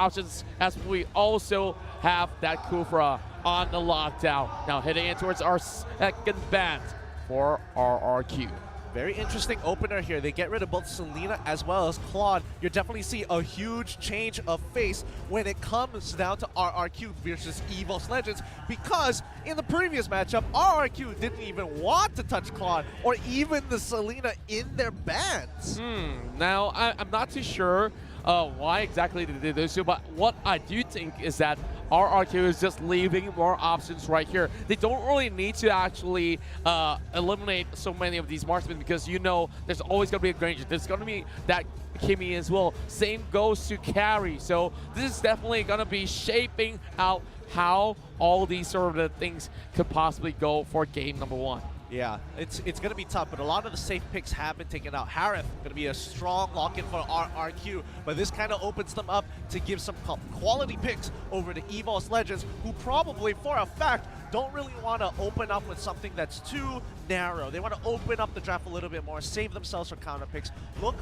options as we also have that Kufra on the lockdown. Now heading in towards our second band for RRQ. Very interesting opener here. They get rid of both Selena as well as Claude. You definitely see a huge change of face when it comes down to RRQ versus EVOS Legends, because in the previous matchup, RRQ didn't even want to touch Claude or even the Selena in their bands. Now, I'm not too sure why exactly they did this, but what I do think is that RRQ is just leaving more options right here. They don't really need to actually eliminate so many of these marksmen, because you know there's always going to be a Granger. There's going to be that Kimmy as well. Same goes to Carry. So this is definitely going to be shaping out how all these sort of things could possibly go for game number 1. Yeah, it's going to be tough, but a lot of the safe picks have been taken out. Harith going to be a strong lock-in for RRQ, but this kind of opens them up to give some quality picks over to EVOS Legends, who probably, for a fact, don't really want to open up with something that's too narrow. They want to open up the draft a little bit more, save themselves for counter picks, look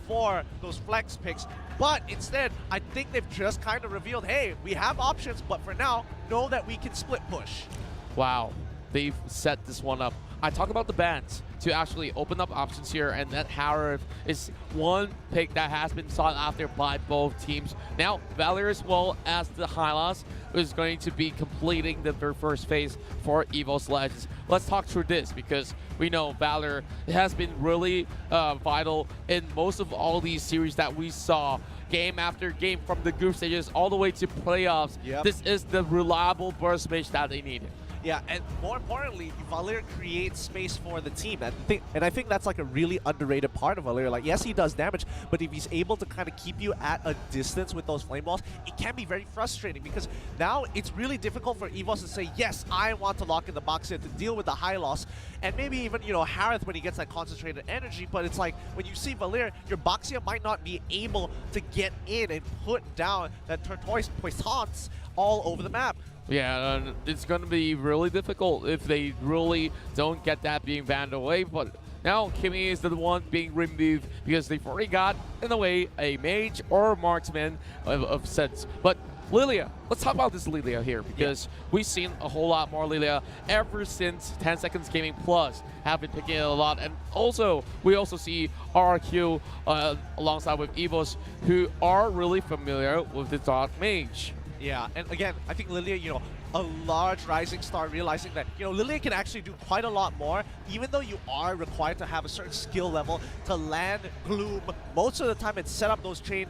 for those flex picks, but instead, I think they've just kind of revealed, hey, we have options, but for now, know that we can split push. Wow, they've set this one up. I talk about the bans to actually open up options here, and that Harith is one pick that has been sought after by both teams. Now, Valor as well as the Hylas is going to be completing the first phase for EVOS Legends. Let's talk through this, because we know Valor has been really vital in most of all these series that we saw. Game after game, from the group stages all the way to playoffs. Yep. This is the reliable burst mage that they needed. Yeah, and more importantly, Valir creates space for the team. And I think that's like a really underrated part of Valir. Like, yes, he does damage, but if he's able to kind of keep you at a distance with those flame balls, it can be very frustrating, because now it's really difficult for EVOS to say, yes, I want to lock in the box here to deal with the high loss. And maybe even, you know, Harith when he gets that concentrated energy, but it's like, when you see Valir, your Boxia might not be able to get in and put down that Tortoise Puissance all over the map. Yeah, it's going to be really difficult if they really don't get that being banned away. But now Kimmy is the one being removed, because they've already got, in a way, a mage or marksman of sense. But Lilia, let's talk about this Lilia here, because we've seen a whole lot more Lilia ever since 10 Seconds Gaming Plus have been picking it a lot. And also, we also see RRQ alongside with EVOS, who are really familiar with the Dark Mage. Yeah, and again, I think Lilia, you know, a large rising star, realizing that, you know, Lilia can actually do quite a lot more, even though you are required to have a certain skill level to land Gloom most of the time and set up those chain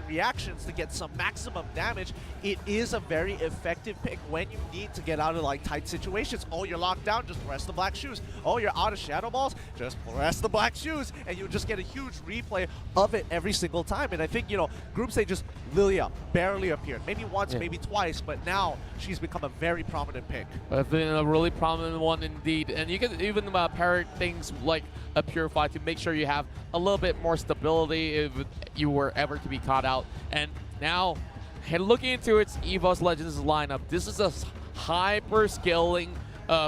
reactions to get some maximum damage. It is a very effective pick when you need to get out of like tight situations. Oh, you're locked down, just press the black shoes. Oh, you're out of shadow balls, just press the black shoes, and you'll just get a huge replay of it every single time. And I think, you know, group stage, just Lilia barely appeared, maybe once, maybe twice, but now she's become a very prominent pick. It's been a really prominent one indeed, and you can even pair things like a Purify to make sure you have a little bit more stability if you were ever to be caught out. And now, looking into its EVOS Legends lineup, this is a hyper-scaling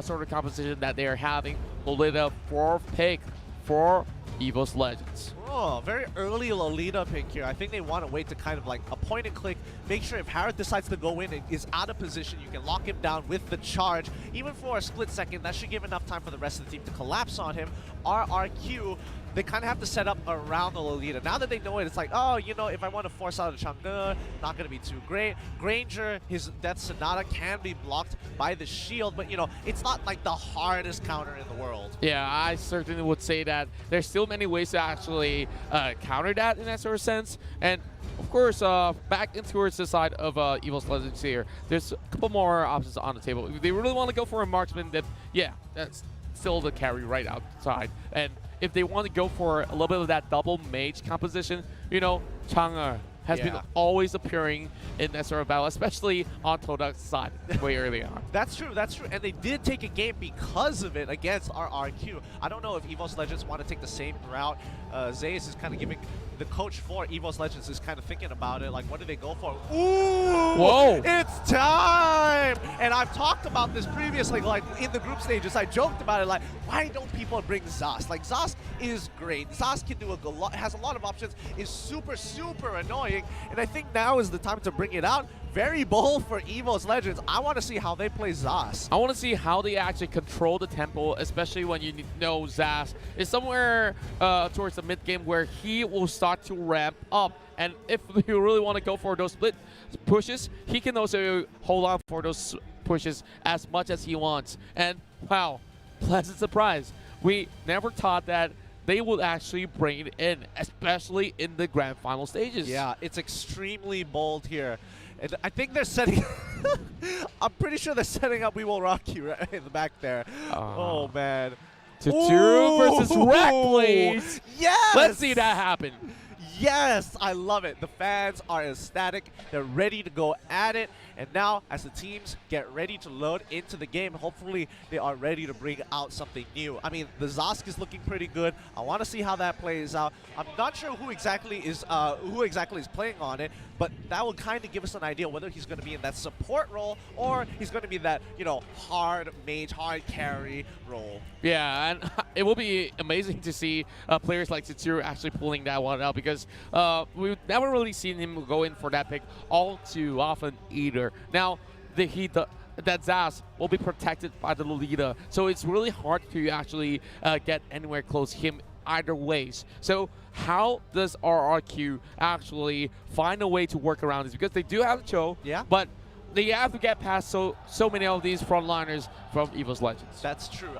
sort of composition that they are having. Lolita 4th pick for EVOS Legends. Oh, very early Lolita pick here. I think they want to wait to kind of like a point and click, make sure if Harith decides to go in and is out of position, you can lock him down with the charge. Even for a split second, that should give enough time for the rest of the team to collapse on him. RRQ, they kind of have to set up around the Lolita. Now that they know it, it's like, oh, you know, if I want to force out a Chang'e, not going to be too great. Granger, his Death Sonata can be blocked by the shield, but, you know, it's not like the hardest counter in the world. Yeah, I certainly would say that there's still many ways to actually counter that in that sort of sense. And of course, back in towards the side of EVOS Legends here, there's a couple more options on the table. If they really want to go for a marksman, then yeah, that's still the carry right outside. And if they want to go for a little bit of that double mage composition, you know, Chang'e has been always appearing in that sort of battle, especially on Todak's side way early on. That's true, and they did take a game because of it against RRQ. I don't know if EVOS Legends want to take the same route. Zeus is kind of giving, the coach for EVOS Legends is kind of thinking about it, like what do they go for? Ooh! Whoa! It's time! And I've talked about this previously, like in the group stages, I joked about it, like, why don't people bring Zast? Like, Zast is great. Zast can do has a lot of options, is super, super annoying, hesitating, and I think now is the time to bring it out. Very bold for EVOS Legends. I want to see how they play Zas. I want to see how they actually control the tempo, especially when you know Zas is somewhere towards the mid game where he will start to ramp up. And if you really want to go for those split pushes, he can also hold on for those pushes as much as he wants. And wow, pleasant surprise. We never thought that they would actually bring it in, especially in the grand final stages. Yeah, it's extremely bold here. And I think they're setting... I'm pretty sure they're setting up We Will Rock You right in the back there. Oh, man. Tutu versus Wreck, please. Yes! Let's see that happen. Yes, I love it. The fans are ecstatic. They're ready to go at it. And now, as the teams get ready to load into the game, hopefully they are ready to bring out something new. I mean, the Zosk is looking pretty good. I want to see how that plays out. I'm not sure who exactly is playing on it, but that will kind of give us an idea whether he's going to be in that support role or he's going to be that, you know, hard mage, hard carry role. Yeah, and it will be amazing to see players like Tsuru actually pulling that one out, because we've never really seen him go in for that pick all too often either. Now, that Zas will be protected by the Lolita, so it's really hard to actually get anywhere close to him either ways. So how does RRQ actually find a way to work around this? Because they do have the Cho, yeah, but they have to get past so many of these frontliners from EVOS Legends. That's true.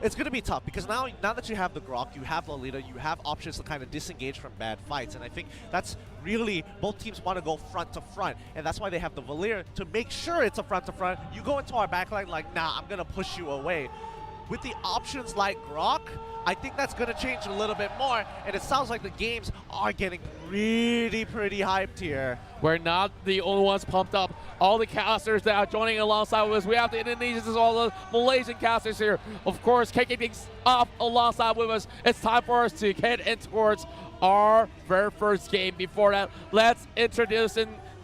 It's going to be tough because now that you have the Grok, you have Lolita, you have options to kind of disengage from bad fights. And I think that's really, both teams want to go front to front. And that's why they have the Valir to make sure it's a front to front. You go into our backline like, nah, I'm going to push you away. With the options like Grok, I think that's going to change a little bit more, and it sounds like the games are getting really pretty hyped here. We're not the only ones pumped up. All the casters that are joining alongside with us. We have the Indonesians as well, the Malaysian casters here. Of course, kicking things off alongside with us. It's time for us to head in towards our very first game. Before that, let's introduce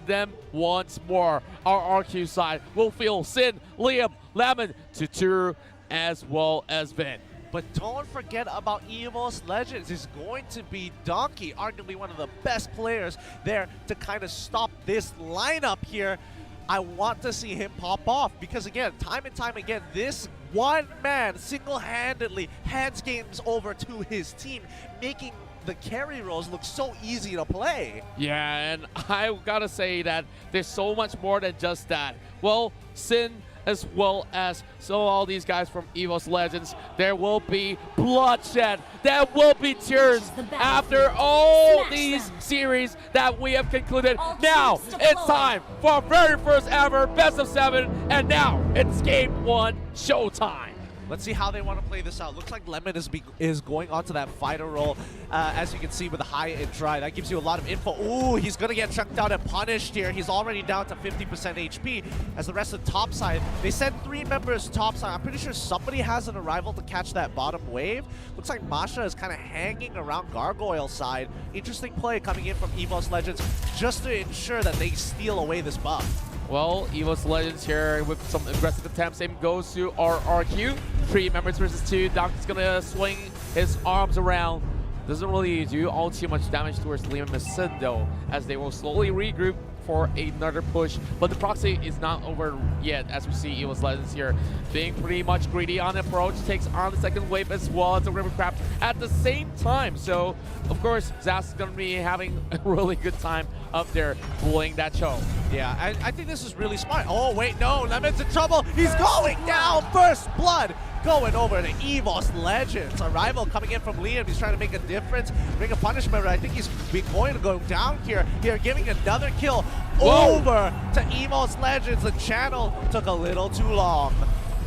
them once more. Our RQ side will feel Sin, Liam, Lemon, Tutu, as well as Vin. But don't forget about EVOS Legends. Is going to be Donkey, arguably one of the best players there to kind of stop this lineup here. I want to see him pop off because, again, time and time again, this one man single-handedly hands games over to his team, making the carry roles look so easy to play. Yeah, and I gotta say that there's so much more than just that. Well, Sin, as well as all these guys from EVOS Legends, there will be bloodshed, there will be tears after all these series that we have concluded. Now it's time for our very first ever best of 7, and now it's game 1 showtime. Let's see how they want to play this out. Looks like Lemon is going onto that fighter role, as you can see with the high and dry. That gives you a lot of info. Ooh, he's going to get chunked out and punished here. He's already down to 50% HP. As the rest of the top side, they sent 3 members top side. I'm pretty sure somebody has an arrival to catch that bottom wave. Looks like Masha is kind of hanging around Gargoyle side. Interesting play coming in from EVOS Legends just to ensure that they steal away this buff. Well, EVOS Legends here with some aggressive attempts. Same goes to RRQ. 3 members versus 2. Donkey's gonna swing his arms around. Doesn't really do all too much damage towards Liam and Sin though, as they will slowly regroup for another push. But the proxy is not over yet, as we see EVOS Legends here being pretty much greedy on approach. Takes on the second wave as well as the River Crab at the same time. So, of course, Zas is going to be having a really good time up there pulling that show. Yeah, I think this is really smart. Oh, wait, no, Lemon's in trouble. He's going down. First blood going over to EVOS Legends. Arrival coming in from Liam. He's trying to make a difference, bring a punishment. I think he's going to go down here, giving another kill. Whoa. Over to EVOS Legends. The channel took a little too long.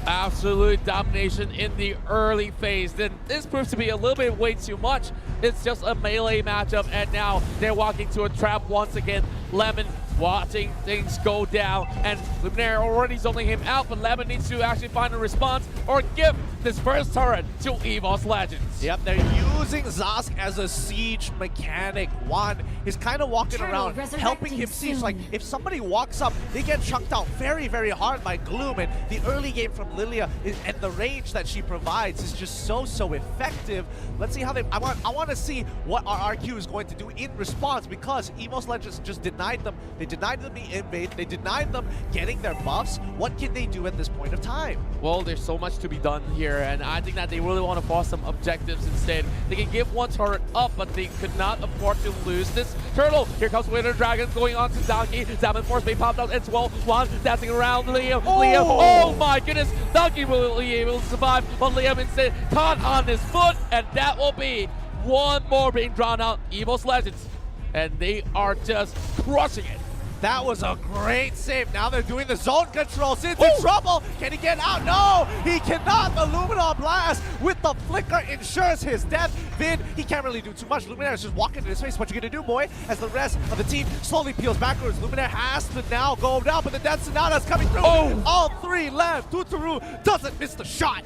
Absolute domination in the early phase. Then this proves to be a little bit way too much. It's just a melee matchup, and now they're walking to a trap once again. Lemon watching things go down, and Luminaire already zoning him out, but Lemon needs to actually find a response or give this first turret to EVOS Legends. Yep, they're using Zask as a siege mechanic. One is kind of walking around, helping him siege. Like, if somebody walks up, they get chunked out very, very hard by Gloom, and the early game from Lilia and the range that she provides is just so effective. Let's see how they... I want to see what RRQ is going to do in response, because EVOS Legends just denied them. They denied them the invade. They denied them getting their buffs. What can they do at this point of time? Well, there's so much to be done here, and I think that they really want to force some objectives instead. They can give one turret up, but they could not afford to lose this turtle. Here comes Winter Dragon going on to Donkey. Salmon Force being popped out as well. One dancing around Liam. Liam, oh my goodness. Donkey will be able to survive, but Liam instead caught on his foot, and that will be one more being drawn out. EVOS Legends, and they are just crushing it. That was a great save. Now they're doing the zone control. Sin's in trouble. Can he get out? No, he cannot. The Luminol Blast with the flicker ensures his death. Vid, he can't really do too much. Luminaire is just walking in his face. What you gonna do, boy? As the rest of the team slowly peels backwards. Luminaire has to now go down, but the Death Sonata's coming through. All three left. Tuturu doesn't miss the shot.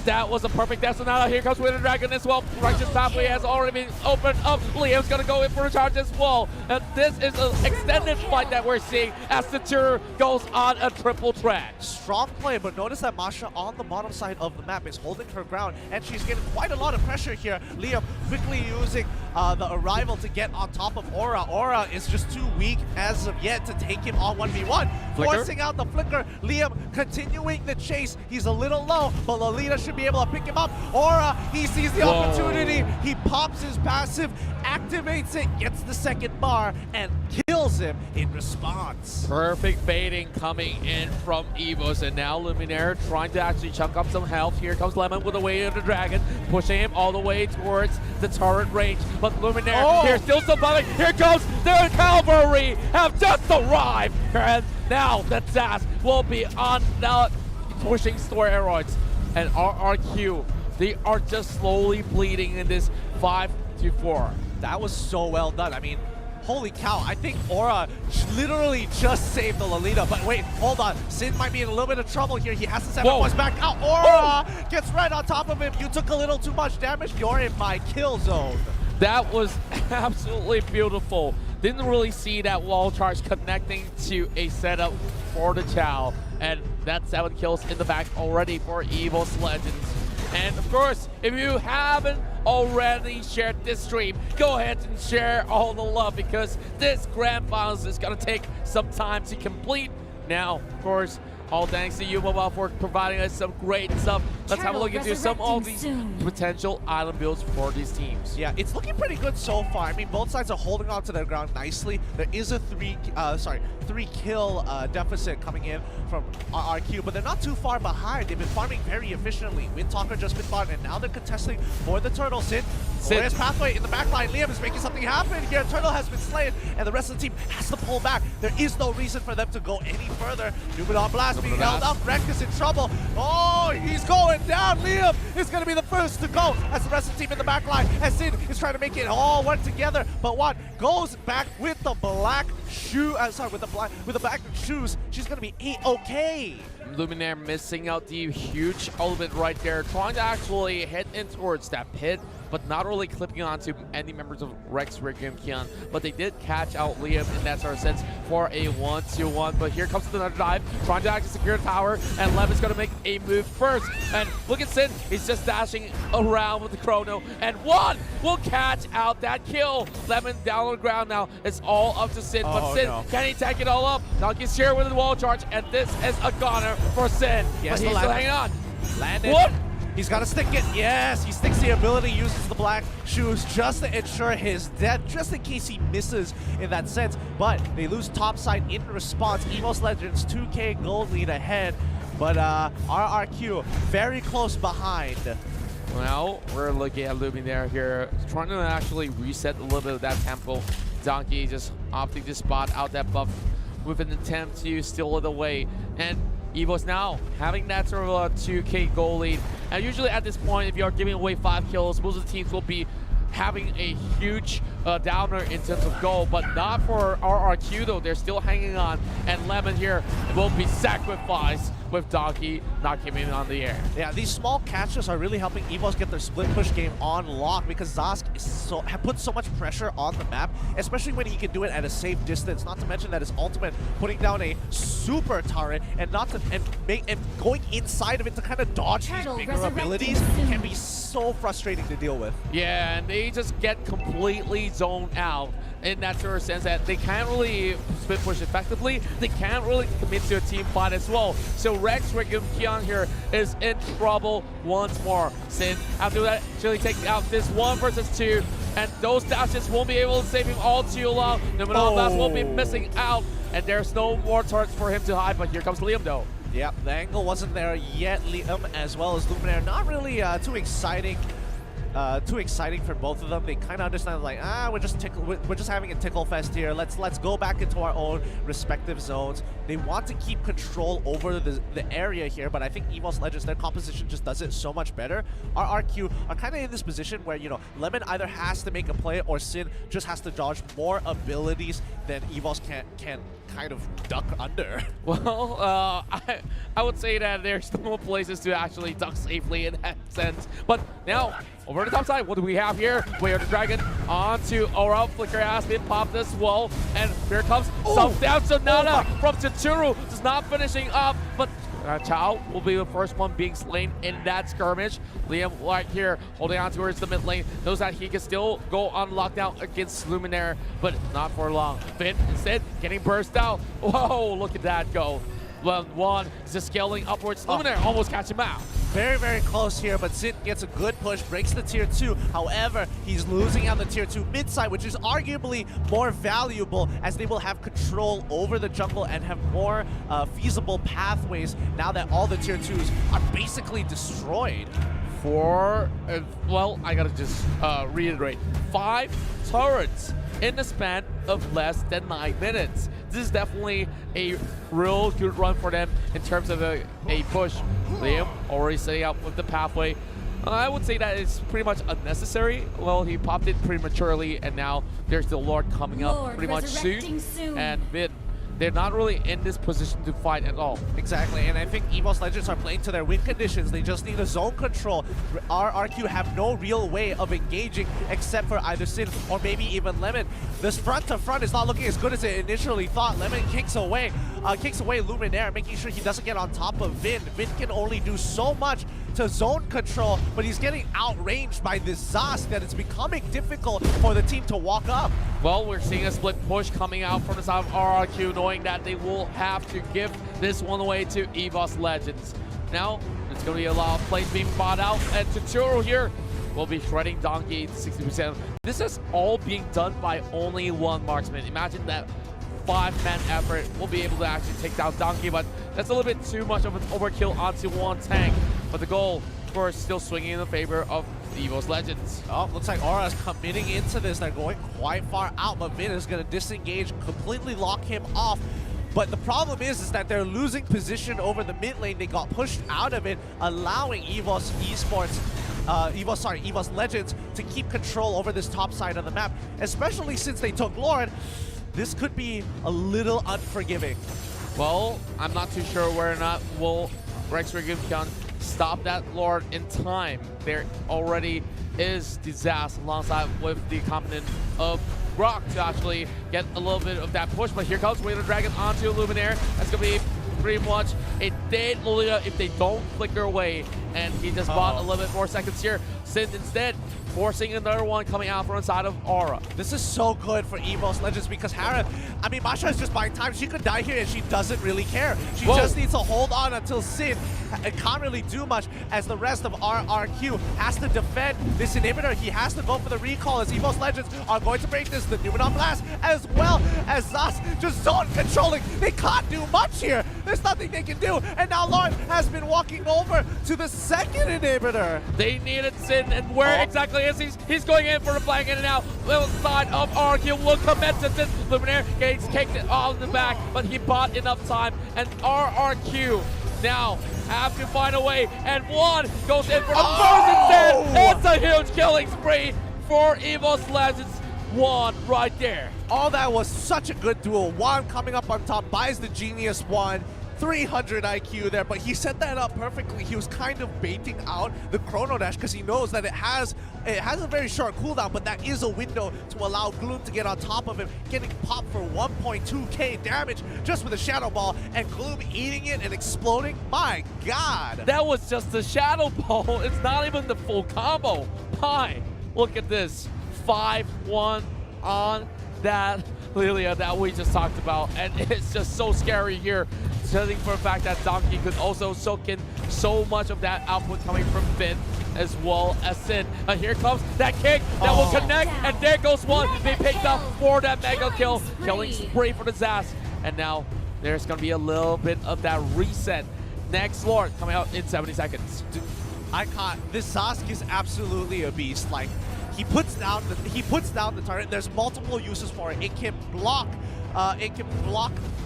That was a perfect Death Sonata. Here comes Winter Dragon as well. Righteous Pathway has already been opened up. Liam's gonna go in for a charge as well. And this is an extended fight that we're seeing as the tour goes on a triple track. Strong play, but notice that Masha on the bottom side of the map is holding her ground, and she's getting quite a lot of pressure here. Liam quickly using the arrival to get on top of Aura. Aura is just too weak as of yet to take him on 1v1. Forcing out the flicker. Liam continuing the chase. He's a little low, but Lolita should be able to pick him up. Aura, he sees the opportunity. He pops his passive, activates it, gets the second bar, and kills him in response. Perfect baiting coming in from EVOS, and now Luminaire trying to actually chunk up some health. Here comes Lemon with the way of the dragon, pushing him all the way towards the turret range. But Luminaire here still surviving. Here goes the cavalry, have just arrived, and now the Zaz will be on the pushing steroids. And RRQ, they are just slowly bleeding in this 5-4. That was so well done. I mean, holy cow, I think Aura literally just saved the Lolita. But wait, hold on. Sin might be in a little bit of trouble here. He has to send boys back out. Aura gets right on top of him. You took a little too much damage. You're in my kill zone. That was absolutely beautiful. Didn't really see that wall charge connecting to a setup for the Chow. And that's 7 kills in the back already for EVOS Legends. And of course, if you haven't already shared this stream, go ahead and share all the love, because this grand finals is gonna take some time to complete. Now, of course, all thanks to you, Mobile, for providing us some great stuff. Let's have a look into some of these potential island builds for these teams. Yeah, it's looking pretty good so far. I mean, both sides are holding on to their ground nicely. There is a three kill deficit coming in from RRQ, but they're not too far behind. They've been farming very efficiently. Windtalker just been farmed, and now they're contesting for the Turtle. Sid, Glorious Pathway in the back line. Liam is making something happen here. Turtle has been slain, and the rest of the team has to pull back. There is no reason for them to go any further. Numenor Blast being held up. Wreck is in trouble. Oh, he's going down. Liam is going to be the first to go as the rest of the team in the back line. As Sid is trying to make it all work together, but what goes back with the black shoe? With the black shoes, she's going to be A-okay. Luminaire missing out the huge element right there, trying to actually head in towards that pit, but not really clipping onto any members of Rex, Rick, and Kian. But they did catch out Liam in that sort of sense for a 1-2-1. But here comes another dive, trying to actually secure the tower, and Levin's going to make a move first. And look at Sin, he's just dashing around with the chrono, and one will catch out that kill. Lemon down on the ground now. It's all up to Sin, but Sin, can he take it all up? Donkey's here with the wall charge, and this is a goner for Sin. Yes, but he's still hanging on. Landed. What? He's got to stick it. Yes, he sticks the ability, uses the black shoes just to ensure his death, just in case he misses in that sense. But they lose topside in response. EVOS Legends 2K gold lead ahead, but RRQ very close behind. Well, we're looking at Luminaire here, trying to actually reset a little bit of that tempo. Donkey just opting to spot out that buff with an attempt to steal it away. And EVOS now having that sort of a 2K goal lead. And usually at this point, if you are giving away 5 kills, most of the teams will be having a huge downer in terms of goal, but not for RRQ though. They're still hanging on, and Lemon here will be sacrificed with Donkey knocking him in on the air. Yeah, these small catches are really helping EVOS get their split push game on lock because Zask is put so much pressure on the map, especially when he can do it at a safe distance. Not to mention that his ultimate putting down a super turret and going inside of it to kind of dodge these bigger abilities can be so frustrating to deal with. Yeah, and they just get completely zoned out in that sort of sense that they can't really split push effectively. They can't really commit to a team fight as well. So Rex Kion here is in trouble once more. Sin, after that, actually takes out this 1 versus 2, and those dashes won't be able to save him all too long. The Blast will be missing out, and there's no more turrets for him to hide, but here comes Liam though. Yep, the angle wasn't there yet. Liam as well as Luminaire, not really too exciting for both of them. They kind of understand, like, we're just having a tickle fest here. Let's go back into our own respective zones. They want to keep control over the area here, but I think EVOS Legends, their composition just does it so much better. RRQ are kind of in this position where, you know, Lemon either has to make a play or Sin just has to dodge more abilities than EVOS can kind of duck under. Well, I would say that there's no places to actually duck safely in that sense. But now, over the top side, what do we have here? Way of the Dragon onto Aura. Flicker has been popped as well. And here comes some down Sonata from Tsuru. Just not finishing up, but Chao will be the first one being slain in that skirmish. Liam right here holding on towards the mid lane. Knows that he can still go on lockdown against Luminaire, but not for long. Finn instead getting burst out. Whoa, look at that go. Well, one is just scaling upwards. Luminaire almost catch him out. Very, very close here, but Sin gets a good push, breaks the tier 2. However, he's losing out the tier 2 mid side, which is arguably more valuable as they will have control over the jungle and have more feasible pathways now that all the tier 2s are basically destroyed. Well, I gotta just reiterate, 5 turrets in the span of less than 9 minutes. This is definitely a real good run for them in terms of a push. Liam already setting up with the pathway. I would say that it's pretty much unnecessary. Well, he popped it prematurely, and now there's the Lord coming up pretty much soon. And Vin, they're not really in this position to fight at all. Exactly, and I think EVOS Legends are playing to their win conditions. They just need a zone control. RRQ have no real way of engaging except for either Sin or maybe even Lemon. This front to front is not looking as good as it initially thought. Lemon kicks away Luminaire, making sure he doesn't get on top of Vin. Vin can only do so much to zone control, but he's getting outranged by this Zask that it's becoming difficult for the team to walk up. Well, we're seeing a split push coming out from the side of RRQ, knowing that they will have to give this one away to EVOS Legends. Now, there's going to be a lot of plays being bought out, and Tsuru here will be shredding Donkey to 60%. This is all being done by only one marksman. Imagine that 5-man effort will be able to actually take down Donkey, but that's a little bit too much of an overkill onto one tank. But the goal, of course, still swinging in the favor of the EVOS Legends. Oh, looks like Aura's committing into this. They're going quite far out, but Vin is going to disengage, completely lock him off. But the problem is that they're losing position over the mid lane. They got pushed out of it, allowing EVOS Legends to keep control over this top side of the map, especially since they took Lord. This could be a little unforgiving. Well, I'm not too sure whether or not will Rex can stop that Lord in time. There already is Disaster alongside with the component of Rock to actually get a little bit of that push, but here comes Way of the Dragon onto Luminaire. That's going to be pretty much a dead Lolita if they don't flicker away, and he just bought a little bit more seconds here. Sin instead forcing another one coming out from inside of Aura. This is so good for EVOS Legends because Hera, I mean, Masha is just buying time. She could die here and she doesn't really care. She just needs to hold on until Sin can't really do much as the rest of RRQ has to defend this inhibitor. He has to go for the recall as EVOS Legends are going to break this. The Numenon Blast as well as Zask just zone controlling. They can't do much here. There's nothing they can do. And now Lord has been walking over to the second inhibitor. They needed Sin, and where exactly is he? He's going in for the flank in and out. Little side of RRQ will commit to this. Luminaire gets kicked all in the back, but he bought enough time, and RRQ now have to find a way, and one goes in for the first instead. It's a huge killing spree for EVOS Legends. Juan right there. All that was such a good duel. Juan coming up on top, buys the Genius One. 300 IQ there, but he set that up perfectly. He was kind of baiting out the Chrono Dash because he knows that it has a very short cooldown, but that is a window to allow Gloom to get on top of him, getting popped for 1.2k damage just with a Shadow Ball, and Gloom eating it and exploding. My God! That was just the Shadow Ball. It's not even the full combo. My, look at this. 5-1 on that Lilia that we just talked about, and it's just so scary here, judging for the fact that Donkey could also soak in so much of that output coming from Finn as well as Sin. And here comes that kick that will connect, and there goes one. They picked up for that mega kill, killing spree for the Zaz, and now there's gonna be a little bit of that reset. Next Lord coming out in 70 seconds. Dude, this Zaz is absolutely a beast. Like, he puts down the turret. There's multiple uses for it. It can block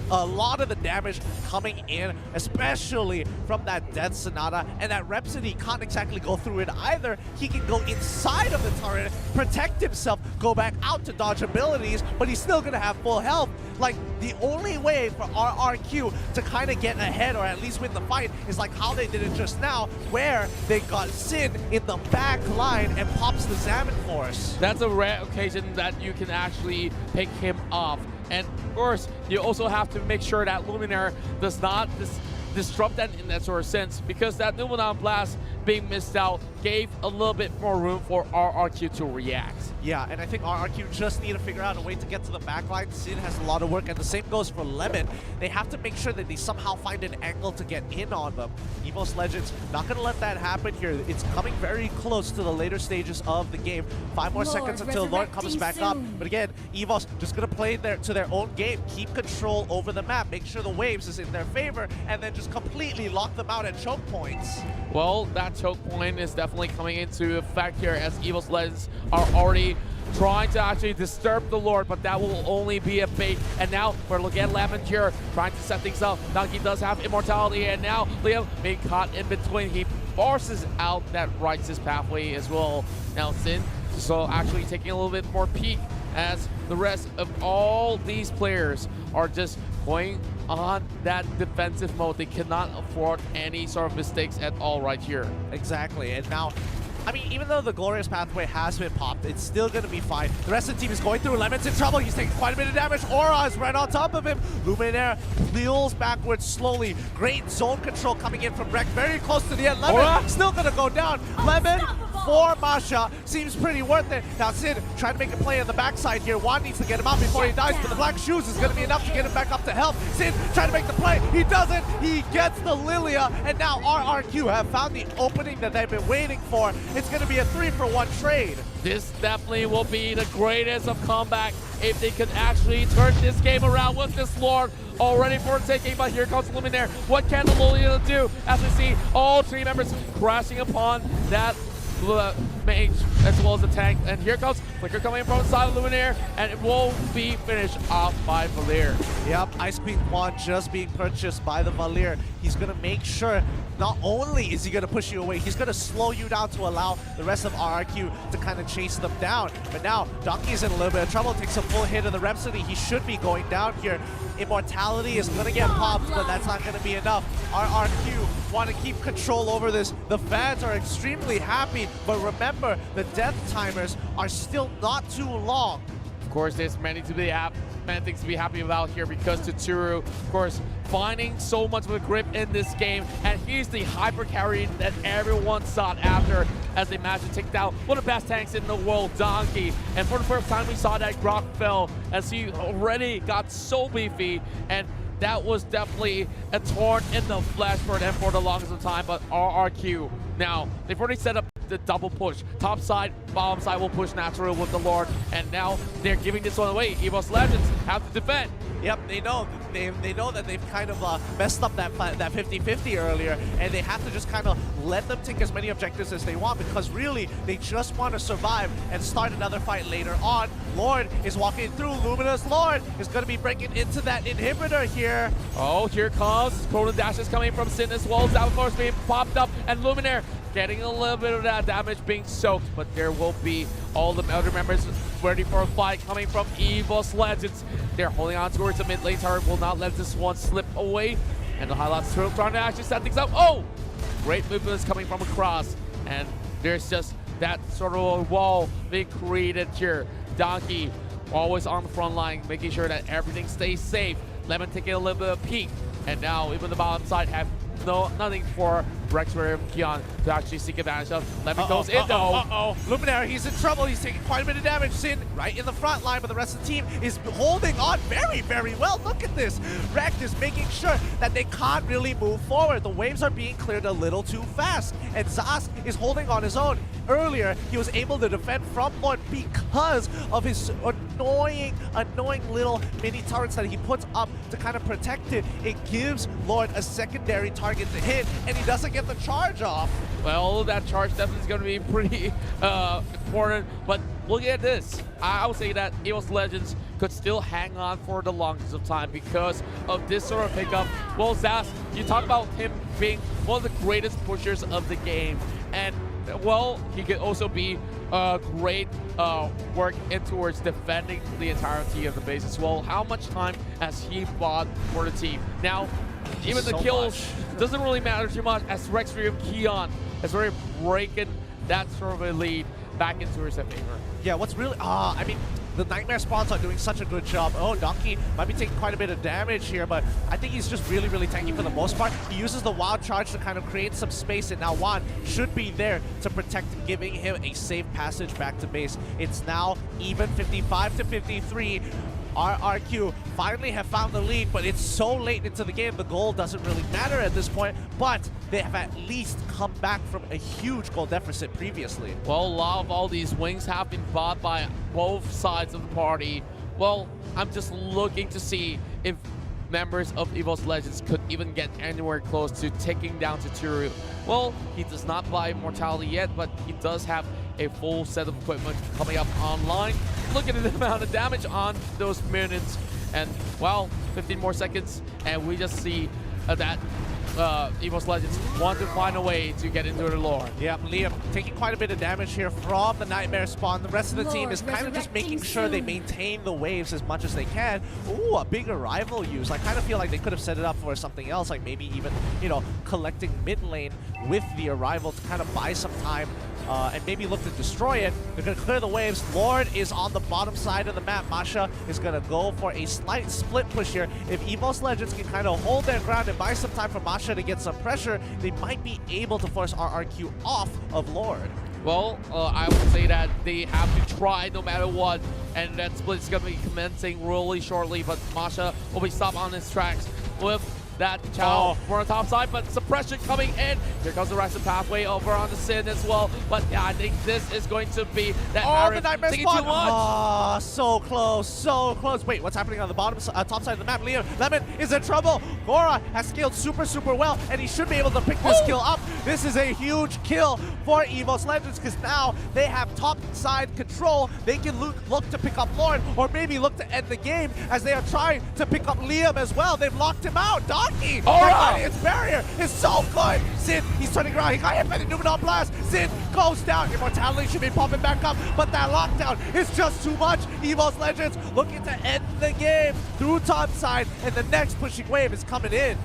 a lot of the damage coming in, especially from that Death Sonata, and that Rhapsody can't exactly go through it either. He can go inside of the turret, protect himself, go back out to dodge abilities, but he's still gonna have full health. Like, the only way for RRQ to kind of get ahead or at least win the fight is like how they did it just now, where they got Sin in the back line and pops the Salmon Force. That's a rare occasion that you can actually pick him off. And of course, you also have to make sure that Luminaire does not disrupt that in that sort of sense, because that Numenon Blast being missed out gave a little bit more room for RRQ to react. Yeah, and I think RRQ just need to figure out a way to get to the backline. Sin has a lot of work, and the same goes for Lemon. They have to make sure that they somehow find an angle to get in on them. EVOS Legends, not going to let that happen here. It's coming very close to the later stages of the game. 5 more seconds until Lord comes back up. But again, EVOS just going to play to their own game, keep control over the map, make sure the waves is in their favor, and then just completely lock them out at choke points. Well, that choke point is definitely coming into effect here as EVOS Legends are already trying to actually disturb the Lord, but that will only be a bait. And now we're looking at Lemon here, trying to set things up. Donkey does have immortality, and now Liam being caught in between. He forces out that Righteous pathway as well. Now Sin, so actually taking a little bit more peek as the rest of all these players are just going on that defensive mode. They cannot afford any sort of mistakes at all right here. Exactly, and now, I mean, even though the Glorious Pathway has been popped, it's still going to be fine. The rest of the team is going through. Lemon's in trouble. He's taking quite a bit of damage. Aura is right on top of him. Luminaire peels backwards slowly. Great zone control coming in from Rek. Very close to the end. Lemon still going to go down. Lemon for Masha seems pretty worth it. Now Sid trying to make a play on the backside here. Juan needs to get him out before he dies, but the Black Shoes is going to be enough to get him back up to health. Sid trying to make the play. He doesn't. He gets the Lilia, and now RRQ have found the opening that they've been waiting for. It's going to be a 3-for-1 trade. This definitely will be the greatest of comeback if they can actually turn this game around with this Lord already for taking. But here comes Luminaire. What can the Lilia do as we see all 3 members crashing upon that mage as well as the tank? And here comes Flicker coming from the side of Luminaire, and it will be finished off by Valir. Yep, Ice Queen Juan just being purchased by the Valir. He's going to make sure not only is he going to push you away, he's going to slow you down to allow the rest of RRQ to kind of chase them down. But now, Donkey's in a little bit of trouble, takes a full hit of the Rhapsody. He should be going down here. Immortality is going to get popped, but that's not going to be enough. RRQ want to keep control over this. The fans are extremely happy, but remember, the death timers are still not too long. Of course, there's many things to be happy about here, because Tsuru, of course, finding so much of a grip in this game, and he's the hyper carry that everyone sought after as they managed to take down one of the best tanks in the world, Donkey. And for the first time, we saw that Grok fell as he already got so beefy, and that was definitely a thorn in the flesh for them for the longest of time. But RRQ, now, they've already set up the double push. Top side, bottom side will push natural with the Lord, and now they're giving this one away. EVOS Legends have to defend. Yep, they know that they've kind of messed up that 50-50 earlier, and they have to just kind of let them take as many objectives as they want, because really they just want to survive and start another fight later on. Lord is walking through. Luminous Lord is going to be breaking into that inhibitor here. Oh, here comes Chrono Dash is coming from Sin as well. Zalforce being popped up, and Luminaire getting a little bit of that damage being soaked, but there will be all the other members ready for a fight coming from EVOS Legends. They're holding on towards the mid lane turret, will not let this one slip away. And the highlights trying to actually set things up. Oh! Great movements coming from across. And there's just that sort of a wall being created here. Donkey always on the front line, making sure that everything stays safe. Lemon taking a little bit of peek. And now even the bottom side have nothing for RRQ Kion to actually seek advantage of. Lemon goes in though. Luminary, he's in trouble. He's taking quite a bit of damage. Sin right in the front line, but the rest of the team is holding on very, very well. Look at this. Rekt is making sure that they can't really move forward. The waves are being cleared a little too fast, and Zask is holding on his own. Earlier, he was able to defend from Lord because of his annoying little mini turrets that he puts up to kind of protect it. It gives Lord a secondary target to hit, and he doesn't get the charge off. Well, that charge definitely is going to be pretty important, but look at this. I would say that EVOS Legends could still hang on for the longest of time because of this sort of pickup. Well, Zaz, you talk about him being one of the greatest pushers of the game, and well, he could also be great work in towards defending the entirety of the base as well. How much time has he bought for the team? Now, even the kills doesn't really matter too much as RRQ Kion has already breaking that sort of a lead back into his favor. Yeah, what's really, I mean, the Nightmare spawns are doing such a good job. Oh, Donkey might be taking quite a bit of damage here, but I think he's just really, really tanky for the most part. He uses the wild charge to kind of create some space, and now Juan should be there to protect him, giving him a safe passage back to base. It's now even 55 to 53. RRQ finally have found the lead, but it's so late into the game, the goal doesn't really matter at this point, but they have at least come back from a huge goal deficit previously. Well, a lot of all these wings have been bought by both sides of the party. Well, I'm just looking to see if members of EVOS Legends could even get anywhere close to taking down Toturu. Well, he does not buy Immortality yet, but he does have a full set of equipment coming up online. Look at the amount of damage on those minions. And, well, 15 more seconds, and we just see that EVOS Legends want to find a way to get into the lore. Yeah, Liam taking quite a bit of damage here from the Nightmare spawn. The rest of the team is kind of just making sure they maintain the waves as much as they can. Ooh, a big arrival use. I kind of feel like they could have set it up for something else, like maybe even, you know, collecting mid lane with the arrival to kind of buy some time. And maybe look to destroy it. They're going to clear the waves. Lord is on the bottom side of the map. Masha is going to go for a slight split push here. If EVOS Legends can kind of hold their ground and buy some time for Masha to get some pressure, they might be able to force RRQ off of Lord. Well, I would say that they have to try no matter what, and that split is going to be commencing really shortly, but Masha will be stopped on his tracks with that Chow for the top side, but suppression coming in. Here comes the rest of the pathway over on the Sin as well. But yeah, I think this is going to be that the Nightmare spawn. Oh, so close, so close. Wait, what's happening on the bottom, top side of the map? Lemon is in trouble. Gora has scaled super, super well, and he should be able to pick this kill up. This is a huge kill for EVOS Legends because now they have top side control. They can look to pick up Lord, or maybe look to end the game as they are trying to pick up Liam as well. They've locked him out. Donkey! His barrier is so good! Sin, he's turning around. He got hit by the Numenor Blast. Sin goes down. Immortality should be popping back up, but that lockdown is just too much. EVOS Legends looking to end the game through top side, and the next pushing wave is coming in.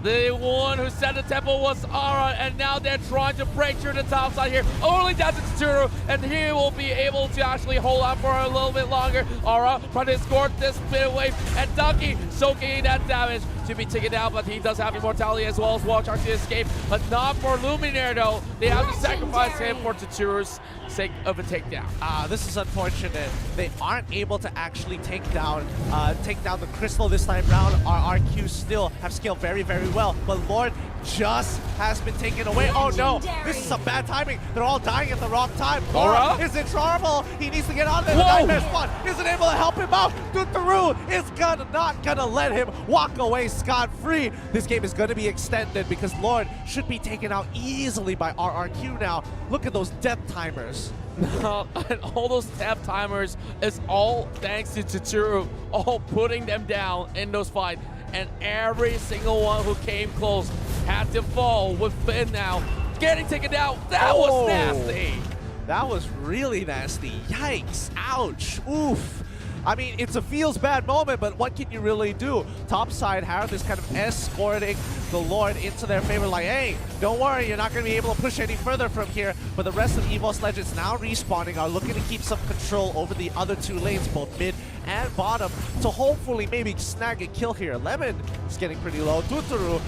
The one who set the temple was Ara, and now they're trying to break through the top side here. Only down to Tsuru, and he will be able to actually hold on for a little bit longer. Ara trying to escort this bit of wave, and Donkey soaking that damage to be taken down, but he does have Immortality as well as Wall Charge to escape, but not for Luminaire though. They have to sacrifice him for Tsuru's sake of a takedown. This is unfortunate. They aren't able to actually take down the Crystal this time round. RRQ still have scaled very, very well, but Lord just has been taken away. Oh no, this is some bad timing. They're all dying at the wrong time. Gora is in trouble. He needs to get out of there. The Nightmare spawn isn't able to help him out. Dutharu is not gonna let him walk away scot-free. This game is gonna be extended because Lord should be taken out easily by RRQ now. Look at those death timers. And all those tap timers is all thanks to Toturu, all putting them down in those fights. And every single one who came close had to fall with Finn now. getting taken down. That was nasty. That was really nasty. Yikes. Ouch. Oof. I mean, it's a feels bad moment, but what can you really do? Topside, Harem is kind of escorting the Lord into their favor, like, hey, don't worry, you're not going to be able to push any further from here. But the rest of EVOS Legends now respawning are looking to keep some control over the other two lanes, both mid and bottom, to hopefully maybe snag a kill here. Lemon is getting pretty low. Tuturu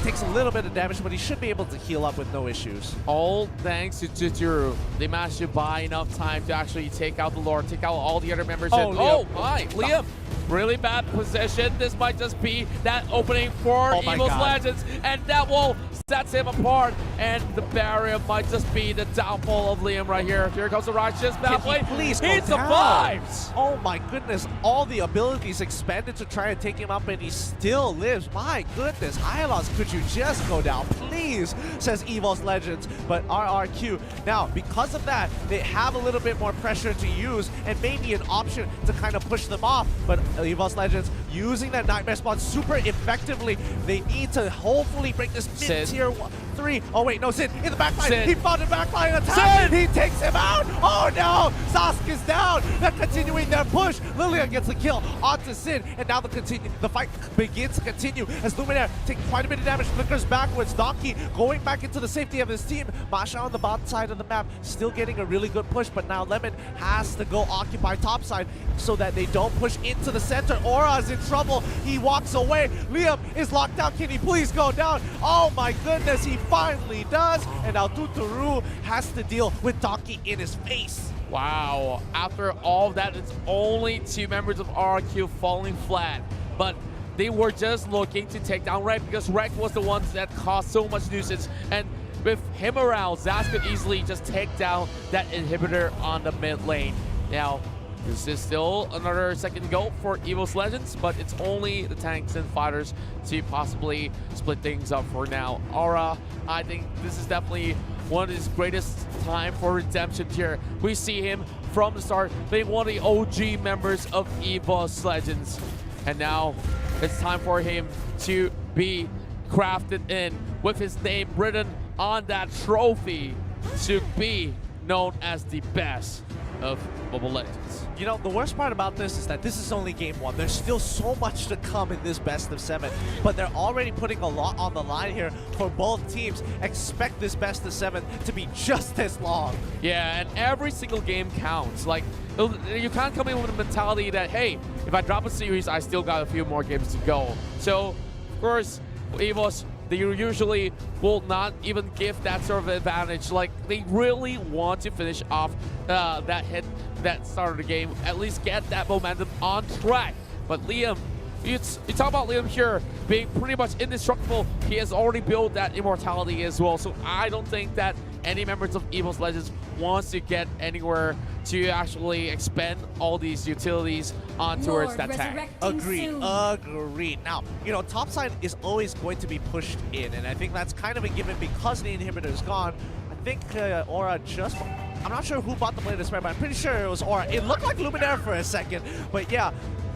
takes a little bit of damage, but he should be able to heal up with no issues. All thanks to Tuturu. They managed to buy enough time to actually take out the Lord, take out all the other members. Oh my, Liam. Really bad position. This might just be that opening for EVOS Legends, and that will set him apart. And the barrier might just be the downfall of Liam right here. Here comes the righteous pathway. Please, he survives. Oh my goodness! All the abilities expanded to try and take him up, and he still lives. My goodness, Hylos, could you just go down, please? Says EVOS Legends. But RRQ now, because of that, they have a little bit more pressure to use, and maybe an option to kind of push them off. But EVOS Legends using that Nightmare Spawn super effectively. They need to hopefully break this mid-tier 3. Oh wait, no, Sid in the backline. He found a backline attack. Sid. He takes him out. Oh no, Sask is down. They're continuing their push. Lilia gets the kill onto Sid, and now the fight begins to continue as Luminaire taking quite a bit of damage, flickers backwards. Donkey going back into the safety of his team. Masha on the bottom side of the map, still getting a really good push, but now Lemon has to go occupy top side so that they don't push into the center. Aura's in trouble. He walks away. Liam is locked down. Can he please go down? Oh my goodness, he finally does. And now Tuturu has to deal with Donkey in his face. Wow. After all of that, it's only 2 members of RRQ falling flat. But they were just looking to take down Rek, because Rek was the one that caused so much nuisance. And with him around, Zaz could easily just take down that inhibitor on the mid lane. Now, this is still another second goal for EVOS Legends, but it's only the tanks and fighters to possibly split things up for now. Aura, I think this is definitely one of his greatest time for redemption here. We see him from the start being one of the OG members of EVOS Legends. And now it's time for him to be crafted in with his name written on that trophy to be known as the best of Mobile Legends. You know, the worst part about this is that this is only game 1. There's still so much to come in this best of 7, but they're already putting a lot on the line here for both teams. Expect this best of 7 to be just as long. Yeah, and every single game counts. Like, you can't come in with a mentality that, hey, if I drop a series, I still got a few more games to go. So, of course, EVOS, they usually will not even give that sort of advantage. Like, they really want to finish off that start of the game, at least get that momentum on track. But Liam, you talk about Liam here being pretty much indestructible. He has already built that immortality as well. So I don't think that any members of EVOS Legends wants to get anywhere to actually expend all these utilities on towards that tank. Agreed. Now, you know, topside is always going to be pushed in, and I think that's kind of a given because the inhibitor is gone. I think Aura just... I'm not sure who bought the Blade of Despair, but I'm pretty sure it was Aura. It looked like Luminaire for a second, but yeah,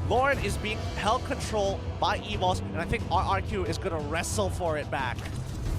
Lauren is being held control by EVOS, and I think RRQ is going to wrestle for it back.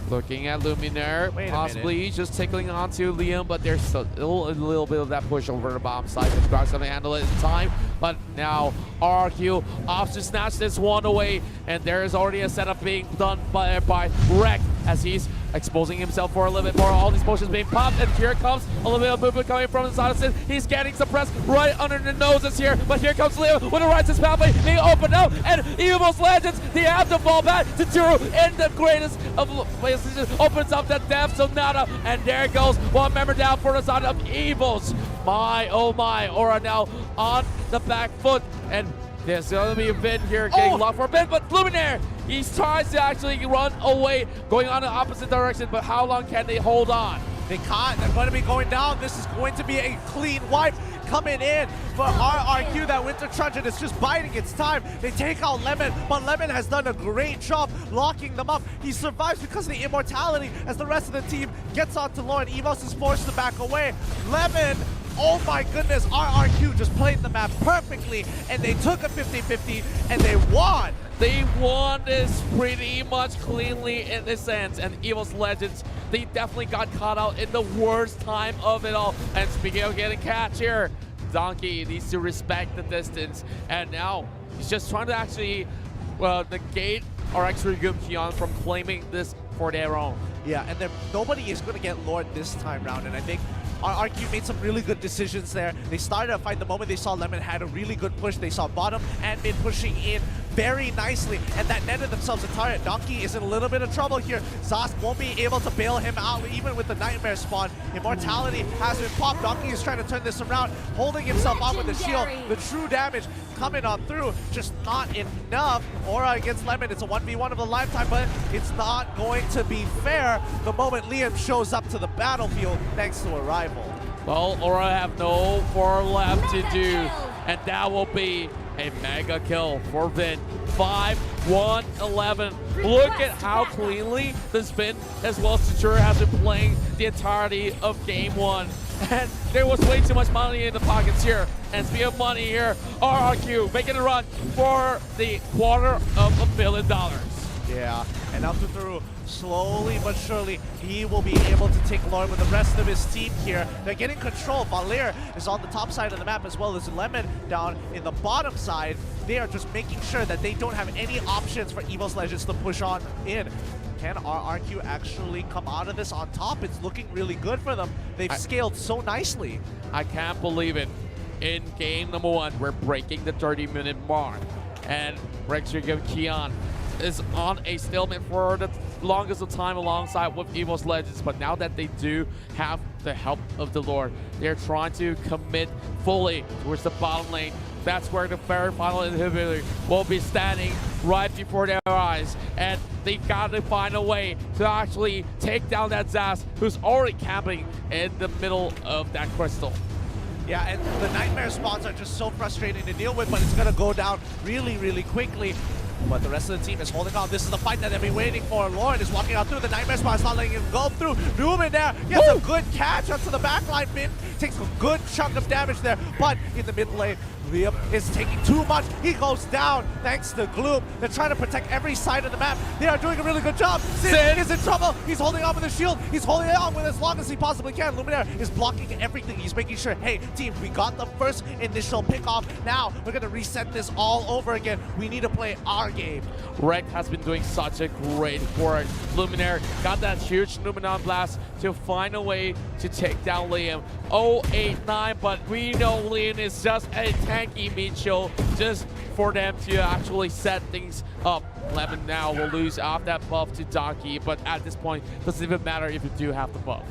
Looking at Luminaire, possibly just tickling onto Liam, but there's still a little bit of that push over the bottom side. The Spark's going to handle it in time, but now RRQ opts to snatch this one away, and there is already a setup being done by Rek as he's exposing himself for a little bit more. All these potions being popped, and here comes a little bit of movement coming from the side of Sid. He's getting suppressed right under the noses here, but here comes Leo with a righteous pathway being opened up, and EVOS Legends, they have to fall back to Turu in the greatest of places. Opens up that Death Sonata, and there goes one member down for the side of EVOS. My, oh my, Aura now on the back foot, and there's going to be a Vin here getting locked for a bit, but Luminaire, he tries to actually run away, going on the opposite direction, but how long can they hold on? They can't. They're going to be going down. This is going to be a clean wipe coming in for RRQ. That Winter Truncheon is just biding its time. They take out Lemon, but Lemon has done a great job locking them up. He survives because of the immortality as the rest of the team gets onto Lauren. EVOS is forced to back away. Lemon, oh my goodness, RRQ just played the map perfectly, and they took a 50-50, and they won. They won this pretty much cleanly in this sense, and EVOS Legends they definitely got caught out in the worst time of it all. And speaking of getting catch here, Donkey needs to respect the distance, and now he's just trying to actually negate RRQ Kion from claiming this for their own. Yeah, and then nobody is going to get Lord this time round, and I think RRQ made some really good decisions there. They started a fight the moment they saw Lemon had a really good push. They saw bottom and mid pushing in very nicely, and that netted themselves a turret. Donkey is in a little bit of trouble here. Zast won't be able to bail him out even with the Nightmare spawn. Immortality has been popped. Donkey is trying to turn this around, holding himself on with the shield. The true damage coming on through, just not enough. Aura against Lemon, it's a 1v1 of a lifetime, but it's not going to be fair the moment Liam shows up to the battlefield thanks to a rival. Well, Aura have no more left to do, and that will be a mega kill for Vin. 5-1-11. Look at how cleanly this Vin as well as Secure has been playing the entirety of game one. And there was way too much money in the pockets here. And speaking of money here, RRQ making a run for the $250 million. Yeah, and now through slowly but surely, he will be able to take Lord with the rest of his team here. They're getting control. Valir is on the top side of the map as well as Lemon down in the bottom side. They are just making sure that they don't have any options for EVOS Legends to push on in. Can RRQ actually come out of this on top? It's looking really good for them. They've scaled so nicely. I can't believe it. In game number one, we're breaking the 30-minute mark. And RRQ Kion is on a stalemate for the longest of time alongside with EVOS Legends, but now that they do have the help of the Lord, they're trying to commit fully towards the bottom lane. That's where the very final inhibitor will be standing right before their eyes, and they got to find a way to actually take down that Zast, who's already camping in the middle of that crystal. Yeah, and the Nightmare spawns are just so frustrating to deal with, but it's going to go down really, really quickly. But the rest of the team is holding on. This is the fight that they've been waiting for. Lauren is walking out through the Nightmare spawn. It's not letting him go through. Newman there gets a good catch onto the backline. Min takes a good chunk of damage there. But in the mid lane, Liam is taking too much. He goes down thanks to Gloom. They're trying to protect every side of the map. They are doing a really good job. Sin is in trouble. He's holding on with the shield. He's holding on with as long as he possibly can. Luminaire is blocking everything. He's making sure, hey, team, we got the first initial pick-off. Now we're going to reset this all over again. We need to play our game. Rek has been doing such a great work. Luminaire got that huge Luminon blast to find a way to take down Liam. 0-8-9, but we know Liam is just a tanky Mitchell just for them to actually set things up. Lemon now will lose off that buff to Donkey, but at this point, it doesn't even matter if you do have the buff.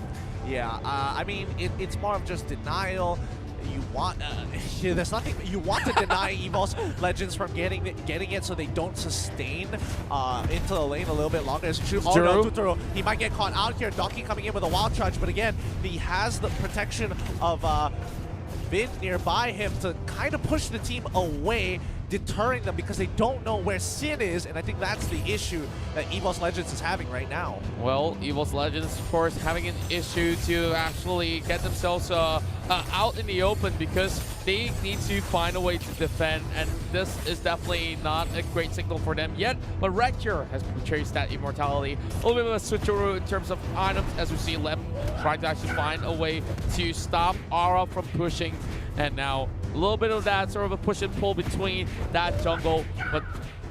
Yeah, I mean, it's more of just denial. You want, there's nothing, you want to deny EVOS Legends from getting it so they don't sustain into the lane a little bit longer. It's true. Oh, no, Tuturo, he might get caught out here. Donkey coming in with a wild charge, but again, he has the protection of Vin nearby him to kind of push the team away, deterring them because they don't know where Sin is, and I think that's the issue that EVOS Legends is having right now. Well, EVOS Legends, of course, having an issue to actually get themselves out in the open because they need to find a way to defend, and this is definitely not a great signal for them yet, but RRQ has purchased that immortality. A little bit of a switcheroo in terms of items, as we see Lem trying to actually find a way to stop Aura from pushing, and now a little bit of that sort of a push and pull between that jungle, but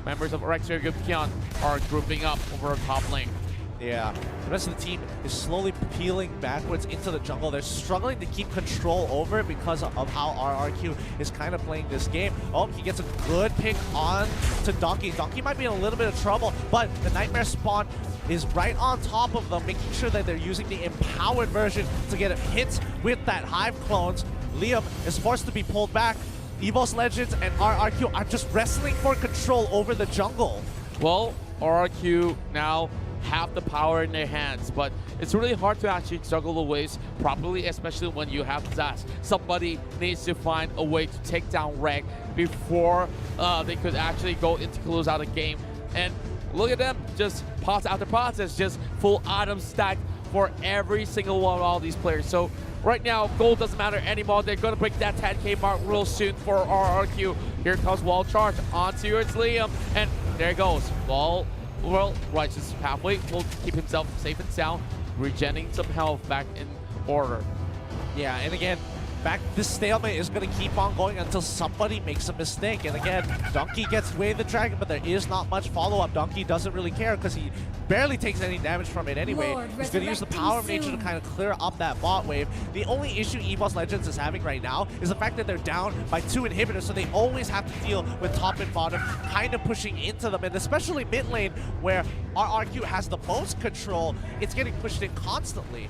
members of RRQ Kion are grouping up over top lane. Yeah, the rest of the team is slowly peeling backwards into the jungle. They're struggling to keep control over it because of how RRQ is kind of playing this game. Oh, he gets a good pick on to Donkey. Donkey might be in a little bit of trouble, but the Nightmare spawn is right on top of them, making sure that they're using the empowered version to get hits with that Hive clones. Liam is forced to be pulled back. EVOS Legends and RRQ are just wrestling for control over the jungle. Well, RRQ now have the power in their hands, but it's really hard to actually juggle the waves properly, especially when you have Zast. Somebody needs to find a way to take down Reg before they could actually go into close out a game. And look at them, just pots after pots, it's just full item stacked for every single one of all these players. So right now, gold doesn't matter anymore. They're going to break that 10K mark real soon for RRQ. Here comes Wall Charge onto its Liam, and there it goes. Well, Righteous halfway will keep himself safe and sound. regenerating some health back in order. Yeah, and again, this stalemate is going to keep on going until somebody makes a mistake. And again, Donkey gets away the dragon, but there is not much follow-up. Donkey doesn't really care because he barely takes any damage from it anyway. He's going to use the power of nature to kind of clear up that bot wave. The only issue EVOS Legends is having right now is the fact that they're down by 2 inhibitors, so they always have to deal with top and bottom kind of pushing into them. And especially mid lane, where RRQ has the most control, it's getting pushed in constantly.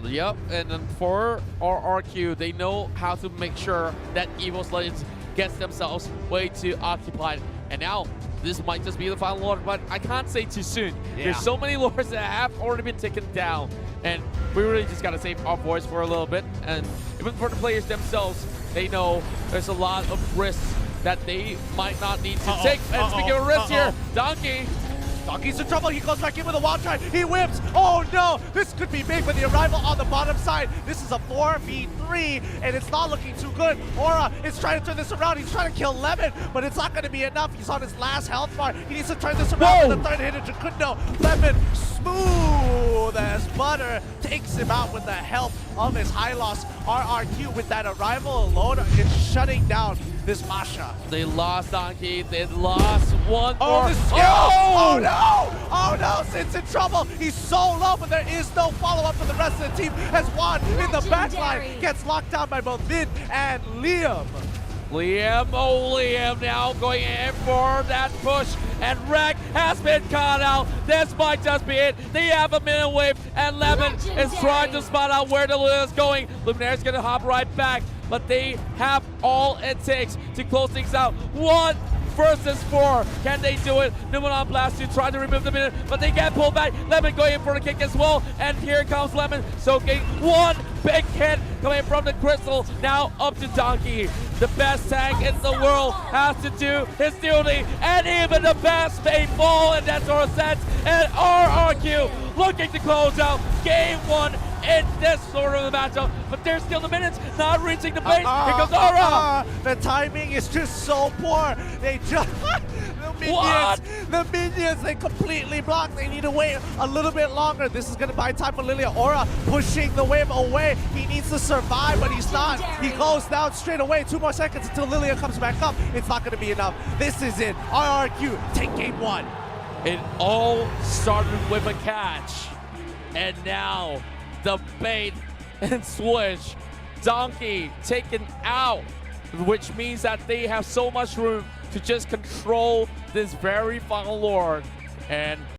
Yep, and then for RRQ, they know how to make sure that EVOS Legends gets themselves way too occupied. And now, this might just be the final lord, but I can't say too soon. Yeah. There's so many lords that have already been taken down, and we really just gotta save our voice for a little bit. And even for the players themselves, they know there's a lot of risks that they might not need to take. And speaking of risks here, Donkey's in trouble. He goes back in with a wild try. He whips. Oh no, this could be big, but the arrival on the bottom side. This is a 4v3, and it's not looking too good. Aura is trying to turn this around. He's trying to kill Lemon, but it's not going to be enough. He's on his last health bar. He needs to turn this around with the third hit of Jacundo. Lemon, smooth as butter, takes him out with the help of his high loss. RRQ with that arrival alone is shutting down this Masha. They lost Donkey. They lost one more. Oh no! Oh no! Sid's in trouble. He's so low, but there is no follow-up for the rest of the team as Juan in the backline gets locked down by both Vid and Liam. Liam now going in for that push, and Wreck has been caught out. This might just be it. They have a minute wave, and Lemon is trying to spot out where the Luna is going. Luminaire's gonna hop right back, but they have all it takes to close things out. 1 versus 4. Can they do it? Numen on Blast to try to remove the minute, but they get pulled back. Lemon going in for the kick as well, and here comes Lemon soaking one big hit coming from the crystal. Now up to Donkey. The best tank in the world has to do his duty, and even the best may fall in that sort of sense. And RRQ looking to close out game 1 in this sort of a matchup, but there's still the minutes not reaching the base. Here comes Aura. The timing is just so poor. They just the minions, they completely block. They need to wait a little bit longer. This is gonna buy time for Lilia. Aura pushing the wave away. He needs to survive, but he's not. He goes down straight away. 2 more seconds until Lilia comes back up. It's not gonna be enough. This is it. RRQ take game 1. It all started with a catch, and now the bait and switch. Donkey taken out, which means that they have so much room to just control this very final lord. And